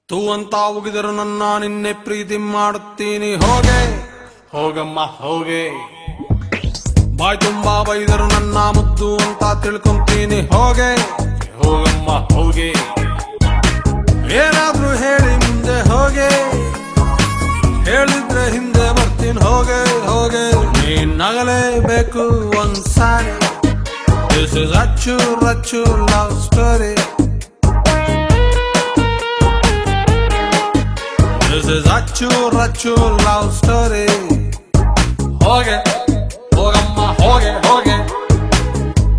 ತೂ ಅಂತ ಉಗಿದರು ನನ್ನ ನಿನ್ನೆ ಪ್ರೀತಿ ಮಾಡುತ್ತೀನಿ ಹೋಗೆ ಹೋಗಮ್ಮ ಹೋಗೆ ಬಾಯ್ ತುಂಬಾ ಬೈದರು ನನ್ನ ಮುದ್ದು ಅಂತ ತಿಳ್ಕೊಂತೀನಿ ಹೋಗೆ ಹೋಗಮ್ಮ ಹೋಗೆ ಏನಾದ್ರೂ ಹೇಳಿ ಮುಂದೆ ಹೋಗೆ ಹೇಳಿದ್ರೆ ಹಿಂದೆ ಬರ್ತೀನಿ ಹೋಗೆ ಹೋಗೆ ನೀನ್ ನಗಲೇಬೇಕು ಒಂದ್ಸಾರಿ ದಿಸ್ ಇಸ್ ಅಚ್ಚು Rachchu love story This is Achu Rachu love story. ಹೋಗೆ ಹೋಗಮ್ಮ ಹೋಗೆ ಹೋಗೆ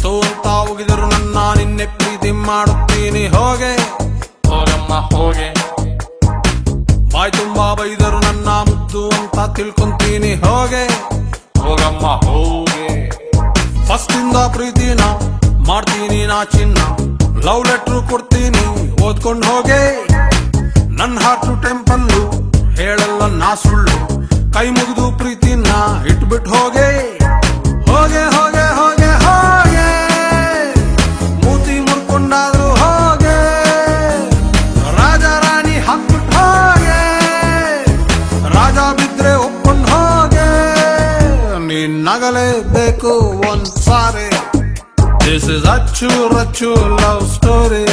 ತೂ ಅಂತ ಹೋಗಿದರು ನನ್ನ ನಿನ್ನೆ ಪ್ರೀತಿ ಮಾಡುತ್ತೀನಿ ಹೋಗೆ ಹೋಗಮ್ಮ ಹೋಗೆ ಬಾಯ್ ತುಂಬಾ ಬೈದರು ನನ್ನ ಮುದ್ದು ಅಂತ ತಿಳ್ಕೊಂತೀನಿ ಹೋಗೆ ಹೋಗಮ್ಮ ಹೋಗೆ ಫಸ್ಟ್ ಇಂದ ಪ್ರೀತಿನ ಮಾಡ್ತೀನಿ ನಾ ಚಿನ್ನ ಲವ್ ಲೆಟ್ರು ಕೊಡ್ತೀನಿ ಓದ್ಕೊಂಡು ಹೋಗೆ ನನ್ನ ಹಾರ್ಟು ಟೆಂಪಲ್ಲು ಹೇಳಲ್ಲ ನಾ ಸುಳ್ಳು ಕೈ ಮುಗಿದು ಪ್ರೀತಿನ ಇಟ್ಬಿಟ್ಟು ಹೋಗೆ ಹೋಗೆ ಹೋಗೆ ಹೋಗೆ ಹೋಗೆ ಮೂತಿ ಮುರ್ಕೊಂಡಾದ್ರು ಹೋಗೆ ರಾಜ ರಾಣಿ ಹಾಕ್ಬಿಟ್ಟು ಹೋಗೆ ರಾಜ ಬಿದ್ರೆ ಒಪ್ಕೊಂಡು ಹೋಗೆ ನೀನ್ ನಗಲೇಬೇಕು ಒಂದ್ಸಾರಿ ದಿಸ್ ಇಸ್ ಅಚ್ಚು ರಚ್ಚು ಲವ್ ಸ್ಟೋರಿ.